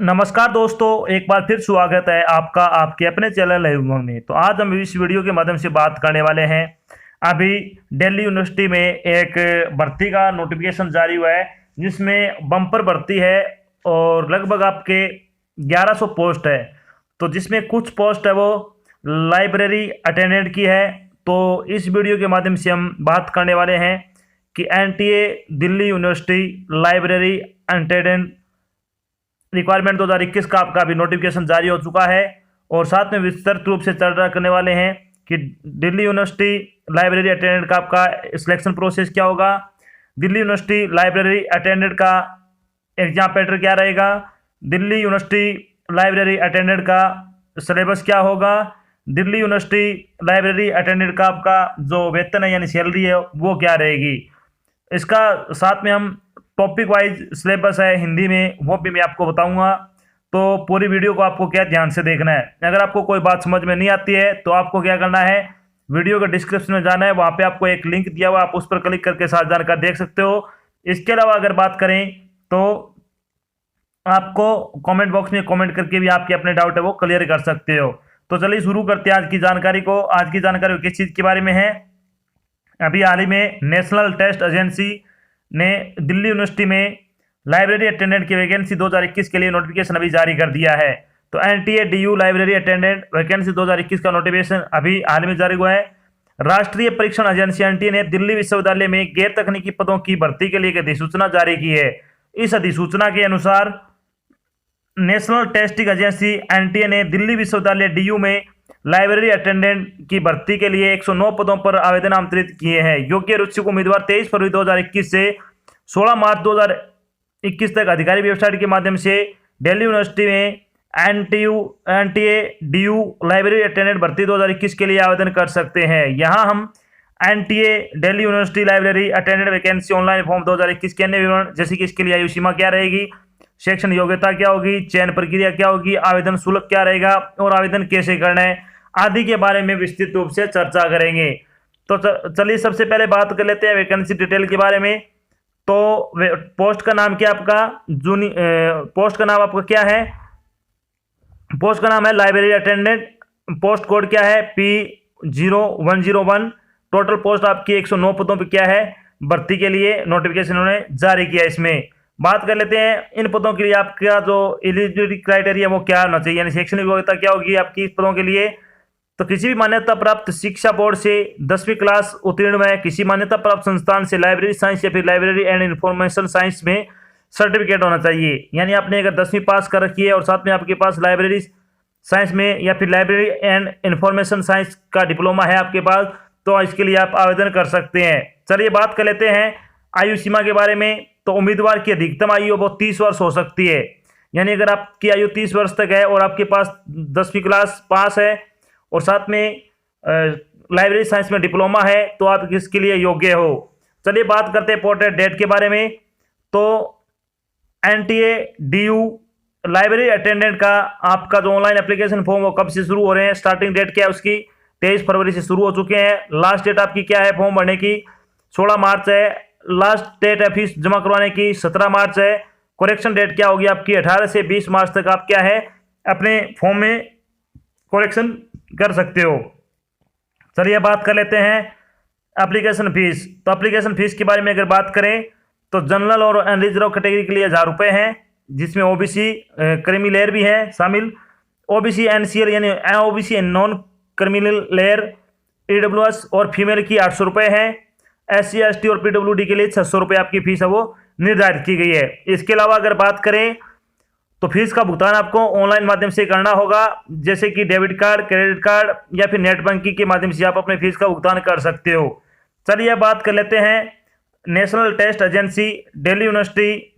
नमस्कार दोस्तों, एक बार फिर स्वागत है आपका आपके अपने चैनल लाइव उमंग में। तो आज हम इस वीडियो के माध्यम से बात करने वाले हैं। अभी दिल्ली यूनिवर्सिटी में एक भर्ती का नोटिफिकेशन जारी हुआ है जिसमें बम्पर भर्ती है और लगभग आपके 1100 पोस्ट है। तो जिसमें कुछ पोस्ट है वो लाइब्रेरी अटेंडेंट की है। तो इस वीडियो के माध्यम से हम बात करने वाले हैं कि NTA Delhi university library attendant requirement 2021 का आपका अभी नोटिफिकेशन जारी हो चुका है और साथ में विस्तृत रूप से चर्चा करने वाले हैं कि दिल्ली यूनिवर्सिटी लाइब्रेरी अटेंडेंट का आपका सिलेक्शन प्रोसेस क्या होगा, दिल्ली यूनिवर्सिटी लाइब्रेरी अटेंडेंट का एग्जाम पैटर्न क्या रहेगा, दिल्ली यूनिवर्सिटी लाइब्रेरी अटेंडेंट का सिलेबस क्या होगा, दिल्ली यूनिवर्सिटी लाइब्रेरी अटेंडेंट का आपका जो वेतन है यानी सैलरी है वो क्या रहेगी। इसका साथ में हम टॉपिक वाइज सिलेबस है हिंदी में वो भी मैं आपको बताऊंगा। तो पूरी वीडियो को आपको क्या ध्यान से देखना है। अगर आपको कोई बात समझ में नहीं आती है तो आपको क्या करना है, वीडियो के डिस्क्रिप्शन में जाना है, वहाँ पे आपको एक लिंक दिया हुआ, आप उस पर क्लिक करके सारी जानकारी देख सकते हो। इसके अलावा अगर बात करें तो आपको कमेंट बॉक्स में कमेंट करके भी आपके अपने डाउट है वो क्लियर कर सकते हो। तो चलिए शुरू करते हैं आज की जानकारी को। आज की जानकारी किस चीज़ के बारे में है, अभी हाल ही में नेशनल टेस्ट एजेंसी ने दिल्ली यूनिवर्सिटी में लाइब्रेरी अटेंडेंट की वैकेंसी 2021 के लिए नोटिफिकेशन अभी जारी कर दिया है। तो NTA DU library attendant vacancy 2021 का नोटिफिकेशन अभी हाल में जारी हुआ है। राष्ट्रीय परीक्षण एजेंसी एनटीए ने दिल्ली विश्वविद्यालय में गैर तकनीकी पदों की भर्ती के लिए एक अधिसूचना जारी की है। इस अधिसूचना के अनुसार नेशनल टेस्टिंग एजेंसी एनटीए ने दिल्ली विश्वविद्यालय डीयू में लाइब्रेरी अटेंडेंट की भर्ती के लिए 109 पदों पर आवेदन आमंत्रित किए हैं। योग्य रुचिक उम्मीदवार 23 फरवरी 2021 से 16 मार्च 2021 तक अधिकारी वेबसाइट के माध्यम से दिल्ली यूनिवर्सिटी में एनटीए डीयू लाइब्रेरी अटेंडेंट भर्ती 2021 के लिए आवेदन कर सकते हैं। यहाँ हम NTA Delhi university library attendant vacancy online form 2021 के अन्य विवरण जैसे कि इसके लिए आयु सीमा क्या रहेगी, शैक्षणिक योग्यता क्या होगी, चयन प्रक्रिया क्या होगी, आवेदन शुल्क क्या रहेगा और आवेदन कैसे करना है आदि के बारे में विस्तृत रूप से चर्चा करेंगे। तो चलिए सबसे पहले बात कर लेते हैं वैकेंसी डिटेल के बारे में। तो पोस्ट का नाम क्या आपका पोस्ट का नाम आपका क्या है, पोस्ट का नाम है लाइब्रेरी अटेंडेंट। पोस्ट कोड क्या है P0101। टोटल पोस्ट आपकी 109 पदों पर क्या है भर्ती के लिए नोटिफिकेशन उन्होंने जारी किया। इसमें बात कर लेते हैं इन पदों के लिए आपका जो एलिजिबिलिटी क्राइटेरिया वो क्या होना चाहिए, यानी शैक्षणिक योग्यता क्या होगी आपकी इस पदों के लिए। तो किसी भी मान्यता प्राप्त शिक्षा बोर्ड से 10वीं क्लास उत्तीर्ण है, किसी मान्यता प्राप्त संस्थान से लाइब्रेरी साइंस या फिर लाइब्रेरी एंड इंफॉर्मेशन साइंस में सर्टिफिकेट होना चाहिए। यानी आपने अगर 10वीं पास कर रखी है और साथ में आपके पास लाइब्रेरी साइंस में या फिर लाइब्रेरी एंड इंफॉर्मेशन साइंस का डिप्लोमा है आपके पास, तो इसके लिए आप आवेदन कर सकते हैं। चलिए बात कर लेते हैं आयु सीमा के बारे में। तो उम्मीदवार की अधिकतम आयु वो 30 वर्ष हो सकती है। यानी अगर आपकी आयु 30 वर्ष तक है और आपके पास 10वीं क्लास पास है और साथ में लाइब्रेरी साइंस में डिप्लोमा है तो आप इसके लिए योग्य हो। चलिए बात करते हैं इंपॉर्टेंट डेट के बारे में। तो एनटीए डीयू लाइब्रेरी अटेंडेंट का आपका जो ऑनलाइन एप्लीकेशन फॉर्म वो कब से शुरू हो रहे हैं, स्टार्टिंग डेट क्या है उसकी 23 फरवरी से शुरू हो चुके हैं। लास्ट डेट आपकी क्या है फॉर्म भरने की 16 मार्च है। लास्ट डेट है फीस जमा करवाने की 17 मार्च है। करेक्शन डेट क्या होगी आपकी 18 से 20 मार्च तक आप क्या है अपने फॉर्म में करेक्शन कर सकते हो। चलिए बात कर लेते हैं एप्लीकेशन फीस। तो एप्लीकेशन फीस के बारे में अगर बात करें तो जनरल और अनरिजर्व कैटेगरी के लिए 1000 रुपये हैं, जिसमें ओबीसी क्रीमी लेयर भी है शामिल, ओबीसी एनसीएल यानी OBC non criminal layer EWS और फीमेल की 800 रुपये है। SC ST और PWD के लिए 600 रुपये आपकी फीस है वो निर्धारित की गई है। इसके अलावा अगर बात करें तो फीस का भुगतान आपको ऑनलाइन माध्यम से करना होगा, जैसे कि डेबिट कार्ड, क्रेडिट कार्ड या फिर नेट बैंकिंग के माध्यम से आप अपने फीस का भुगतान कर सकते हो। चलिए अब बात कर लेते हैं national test agency Delhi university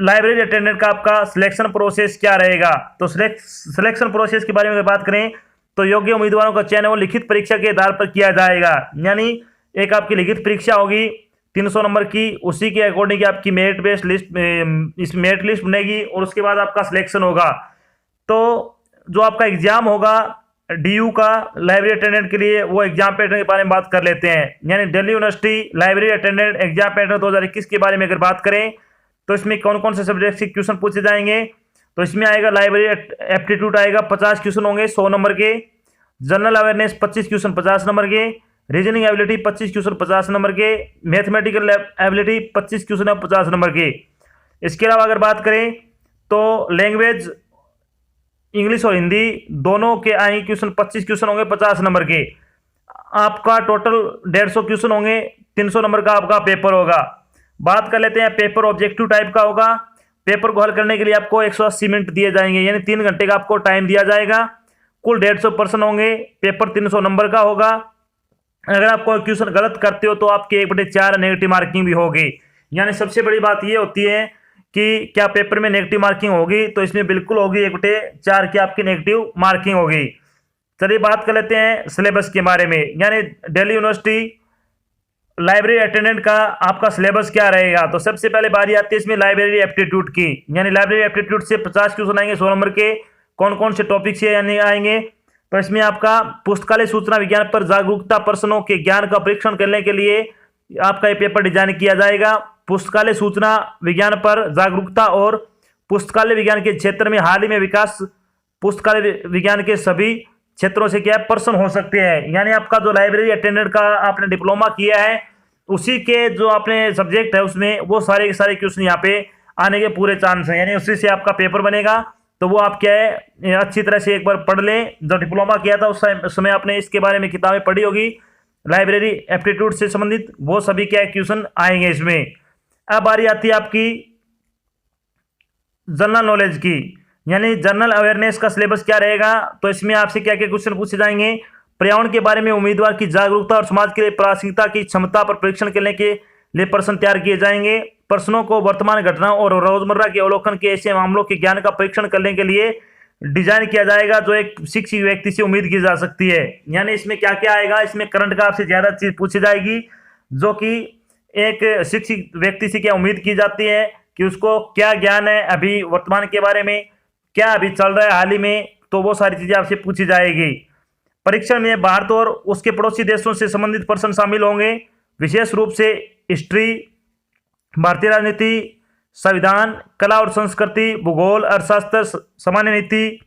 library attendant का आपका सिलेक्शन प्रोसेस क्या रहेगा। तो सिलेक्शन प्रोसेस के बारे में अगर बात करें तो योग्य उम्मीदवारों का चयन वो लिखित परीक्षा के आधार पर किया जाएगा। यानी एक आपकी लिखित परीक्षा होगी 300 नंबर की, उसी के अकॉर्डिंग आपकी मेरिट बेस्ड लिस्ट इस मेरिट लिस्ट बनेगी और उसके बाद आपका सिलेक्शन होगा। तो जो आपका एग्जाम होगा डीयू का लाइब्रेरी अटेंडेंट के लिए वो एग्जाम पैटर्न के बारे में बात कर लेते हैं। यानी Delhi university library attendant exam pattern 2021 के बारे में अगर बात करें तो इसमें कौन कौन से सब्जेक्ट से क्वेश्चन पूछे जाएंगे, तो इसमें आएगा लाइब्रेरी एप्टीट्यूड आएगा 50 क्वेश्चन होंगे 100 नंबर के, जनरल अवेयरनेस 25 क्वेश्चन 50 नंबर के, रीजनिंग एबिलिटी 25 क्वेश्चन 50 नंबर के, मैथमेटिकल एबिलिटी 25 क्वेश्चन 50 नंबर के। इसके अलावा अगर बात करें तो लैंग्वेज इंग्लिश और हिंदी दोनों के आएंगे क्वेश्चन, 25 क्वेश्चन होंगे 50 नंबर के। आपका टोटल 150 क्वेश्चन होंगे, 300 नंबर का आपका पेपर होगा। बात कर लेते हैं पेपर ऑब्जेक्टिव टाइप का होगा। पेपर को हल करने के लिए आपको 180 मिनट दिए जाएंगे, यानी 3 घंटे का आपको टाइम दिया जाएगा। कुल 150 प्रश्न होंगे, पेपर 300 नंबर का होगा। अगर आप कोई क्वेश्चन गलत करते हो तो आपके 1/4 नेगेटिव मार्किंग भी होगी। यानी सबसे बड़ी बात ये होती है कि क्या पेपर में नेगेटिव मार्किंग होगी, तो इसमें बिल्कुल होगी, 1/4 की आपकी नेगेटिव मार्किंग होगी। चलिए बात कर लेते हैं सिलेबस के बारे में, यानी दिल्ली यूनिवर्सिटी लाइब्रेरी अटेंडेंट का आपका सिलेबस क्या रहेगा। तो सबसे पहले बारी आती है इसमें लाइब्रेरी एप्टीट्यूड की, यानी लाइब्रेरी एप्टीट्यूड से 50 क्वेश्चन आएंगे 100 नंबर के। कौन कौन से टॉपिक से यानी आएंगे, तो इसमें आपका पुस्तकालय सूचना विज्ञान पर जागरूकता, प्रश्नों के ज्ञान का परीक्षण करने के लिए आपका ये पेपर डिजाइन किया जाएगा। पुस्तकालय सूचना विज्ञान पर जागरूकता और पुस्तकालय विज्ञान के क्षेत्र में हाल ही में विकास, पुस्तकालय विज्ञान के सभी क्षेत्रों से क्या प्रश्न हो सकते हैं। यानी आपका जो लाइब्रेरी अटेंडेंट का आपने डिप्लोमा किया है उसी के जो आपने सब्जेक्ट है उसमें वो सारे के सारे क्वेश्चन यहाँ पे आने के पूरे चांस हैं, यानी उसी से आपका पेपर बनेगा। तो वो आप क्या है अच्छी तरह से एक बार पढ़ लें। जो डिप्लोमा किया था उस समय आपने इसके बारे में किताबें पढ़ी होगी लाइब्रेरी एप्टीट्यूड से संबंधित, वो सभी क्या क्वेश्चन आएंगे इसमें। अब बारी आती है आपकी जनरल नॉलेज की, यानी जनरल अवेयरनेस का सिलेबस क्या रहेगा। तो इसमें आपसे क्या क्या क्वेश्चन पूछे जाएंगे। पर्यावरण के बारे में उम्मीदवार की जागरूकता और समाज के लिए प्रासंगिकता की क्षमता पर परीक्षण करने के लिए प्रश्न तैयार किए जाएंगे। प्रश्नों को वर्तमान घटनाओं और रोजमर्रा के अवलोकन के ऐसे मामलों के ज्ञान का परीक्षण करने के लिए डिजाइन किया जाएगा जो एक शिक्षित व्यक्ति से उम्मीद की जा सकती है। यानी इसमें क्या क्या आएगा, इसमें करंट का आपसे ज्यादा चीज पूछी जाएगी जो कि एक शिक्षित व्यक्ति से क्या उम्मीद की जाती है कि उसको क्या ज्ञान है अभी वर्तमान के बारे में, क्या अभी चल रहा है हाल ही में, तो वो सारी चीजें आपसे पूछी जाएगी। परीक्षण में भारत और उसके पड़ोसी देशों से संबंधित प्रश्न शामिल होंगे, विशेष रूप से हिस्ट्री, भारतीय राजनीति, संविधान, कला और संस्कृति, भूगोल, अर्थशास्त्र, सामान्य नीति,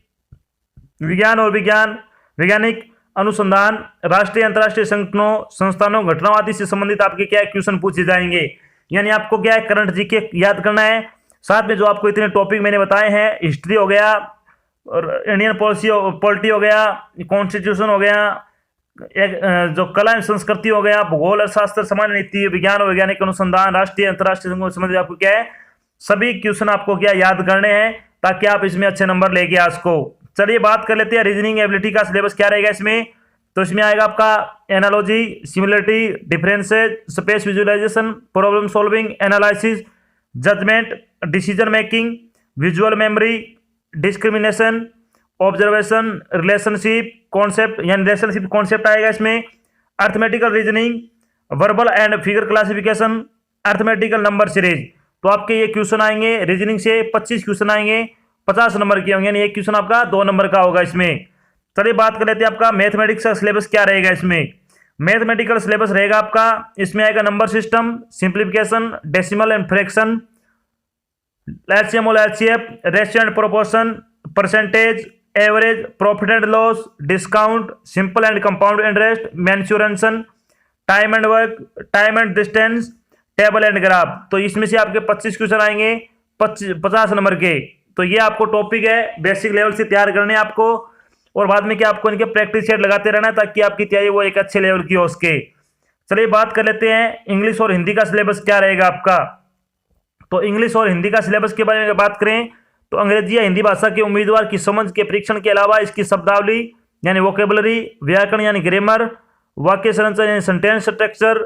विज्ञान और वैज्ञानिक अनुसंधान, राष्ट्रीय अंतर्राष्ट्रीय संस्थानों घटनाओं आदि से संबंधित आपके क्या क्वेश्चन पूछे जाएंगे। यानी आपको क्या है करंट जीके याद करना है। साथ में जो आपको इतने टॉपिक मैंने बताए हैं, हिस्ट्री हो गया और इंडियन पॉलिटी हो गया, कॉन्स्टिट्यूशन हो गया, एक जो कला एवं संस्कृति हो गया, भूगोल, अर्थशास्त्र, सामान्य नीति, विज्ञान और वैज्ञानिक अनुसंधान, राष्ट्रीय अंतर्राष्ट्रीय संबंधित आपको क्या है सभी क्वेश्चन आपको क्या याद करने हैं ताकि आप इसमें अच्छे नंबर लेके आ सको। चलिए बात कर लेते हैं रीजनिंग एबिलिटी का सिलेबस क्या रहेगा इसमें। तो इसमें आएगा आपका analogy, similarity, differences, space visualisation, problem solving, analysis, judgement, decision making, visual memory, discrimination, observation, relationship concept, यानी रिलेशनशिप कॉन्सेप्ट आएगा इसमें, arithmetical reasoning, verbal and figure classification, arithmetical number series. तो आपके ये क्वेश्चन आएंगे रीजनिंग से 25 क्वेश्चन आएंगे 50 number के होंगे, यानी एक क्वेश्चन आपका 2 नंबर का होगा इसमें। चलिए बात कर लेते हैं आपका मैथमेटिक्स का सिलेबस क्या रहेगा इसमें। मैथमेटिकल सिलेबस रहेगा आपका, इसमें आएगा number system, simplification, decimal and fraction, LCM और HCF, ratio and proportion, percentage, average, profit and loss, discount, simple and compound interest, mensuration, time and work, time and distance, table and graph. तो इसमें से आपके 25 question आएंगे 50 number के। तो ये आपको टॉपिक है बेसिक लेवल से तैयार करने आपको, और बाद में क्या आपको इनके प्रैक्टिस सेट लगाते रहना है ताकि आपकी तैयारी वो एक अच्छे लेवल की हो सके। चलिए बात कर लेते हैं इंग्लिश और हिंदी का सिलेबस क्या रहेगा आपका। तो इंग्लिश और हिंदी का सिलेबस के बारे में बात करें तो अंग्रेजी या हिंदी भाषा के उम्मीदवार की समझ के परीक्षण के अलावा इसकी शब्दावली यानी वोकेबलरी, व्याकरण यानी ग्रामर, वाक्य संरचना यानी सेंटेंस स्ट्रक्चर,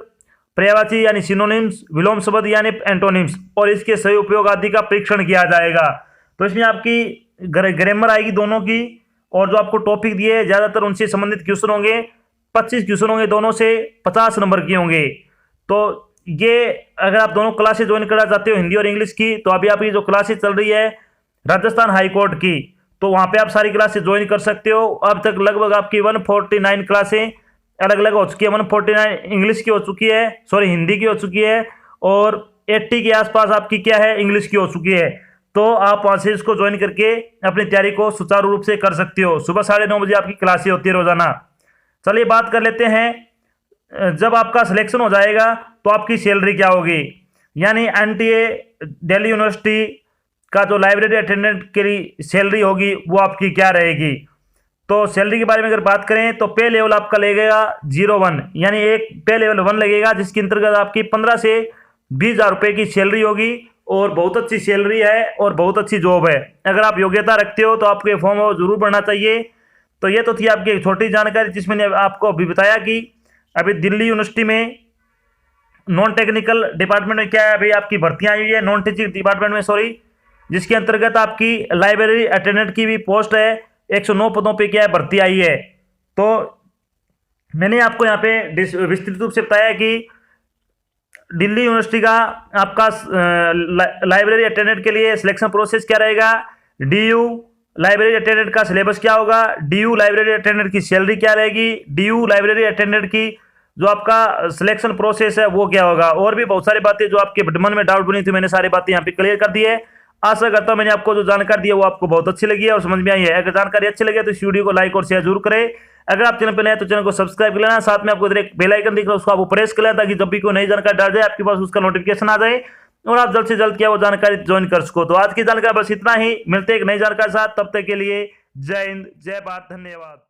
पर्यायवाची यानी सिनोनिम्स, विलोम शब्द यानी एंटोनिम्स और इसके सही उपयोग आदि का परीक्षण किया जाएगा। तो इसमें आपकी ग्रामर आएगी दोनों की, और जो आपको टॉपिक दिए ज्यादातर उनसे संबंधित क्वेश्चन होंगे। 25 क्वेश्चन होंगे, दोनों से 50 नंबर के होंगे। तो ये अगर आप दोनों क्लासेस ज्वाइन करना चाहते हो हिंदी और इंग्लिश की, तो अभी आपकी जो क्लासेस चल रही है राजस्थान हाई कोर्ट की, तो वहाँ पे आप सारी क्लासेस ज्वाइन कर सकते हो। अब तक लगभग आपकी 149 क्लासें अलग अलग हो चुकी है। 149 इंग्लिश की हो चुकी है, सॉरी हिंदी की हो चुकी है, और 80 के आसपास आपकी क्या है, इंग्लिश की हो चुकी है। तो आप वहाँ से इसको ज्वाइन करके अपनी तैयारी को सुचारू रूप से कर सकते हो। सुबह 9:30 बजे आपकी क्लासें होती है रोजाना। चलिए बात कर लेते हैं, जब आपका सिलेक्शन हो जाएगा तो आपकी सैलरी क्या होगी, यानी एनटीए दिल्ली यूनिवर्सिटी का जो लाइब्रेरी अटेंडेंट के लिए सैलरी होगी वो आपकी क्या रहेगी। तो सैलरी के बारे में अगर बात करें तो पे लेवल आपका लगेगा 01, यानी एक पे लेवल 1 लगेगा, जिसके अंतर्गत आपकी 15 से 20,000 रुपये की सैलरी होगी और बहुत अच्छी सैलरी है और बहुत अच्छी जॉब है। अगर आप योग्यता रखते हो तो आपको ये फॉर्म जरूर भरना चाहिए। तो ये तो थी आपकी एक छोटी जानकारी, जिसमें मैंने आपको अभी बताया कि अभी दिल्ली यूनिवर्सिटी में नॉन टेक्निकल डिपार्टमेंट में क्या है, अभी आपकी भर्तियां आई हुई है, नॉन टीचिंग डिपार्टमेंट में सॉरी, जिसके अंतर्गत आपकी लाइब्रेरी अटेंडेंट की भी पोस्ट है, 109 पदों पे क्या है भर्ती आई है। तो मैंने आपको यहाँ पे विस्तृत रूप से बताया कि दिल्ली यूनिवर्सिटी का आपका लाइब्रेरी अटेंडेंट के लिए सिलेक्शन प्रोसेस क्या रहेगा, डीयू लाइब्रेरी अटेंडेंट का सिलेबस क्या होगा, डीयू लाइब्रेरी अटेंडेंट की सैलरी क्या रहेगी, डीयू लाइब्रेरी अटेंडेंट की जो आपका सिलेक्शन प्रोसेस है वो क्या होगा, और भी बहुत सारी बातें जो आपके मन में डाउट बनी थी मैंने सारी बातें यहाँ पे क्लियर कर दी है। आशा करता हूँ मैंने आपको जो जानकारी दी है वो आपको बहुत अच्छी लगी है और समझ में आई है। अगर जानकारी अच्छी लगी तो इस वीडियो को लाइक और शेयर जरूर करें। अगर आप चैनल पर नए हैं तो चैनल को सब्सक्राइब कर लेना, साथ में आपको इधर एक बेल आइकन दिख रहा है उसको आप प्रेस कर लेना, ताकि जब भी कोई नई जानकारी डाल जाए आपके पास उसका नोटिफिकेशन आ जाए और आप जल्द से जल्द क्या वो जानकारी ज्वाइन कर सको। तो आज की जानकारी बस इतना ही, मिलते हैं एक नई जानकारी के साथ, तब तक के लिए जय हिंद, जय भारत, धन्यवाद।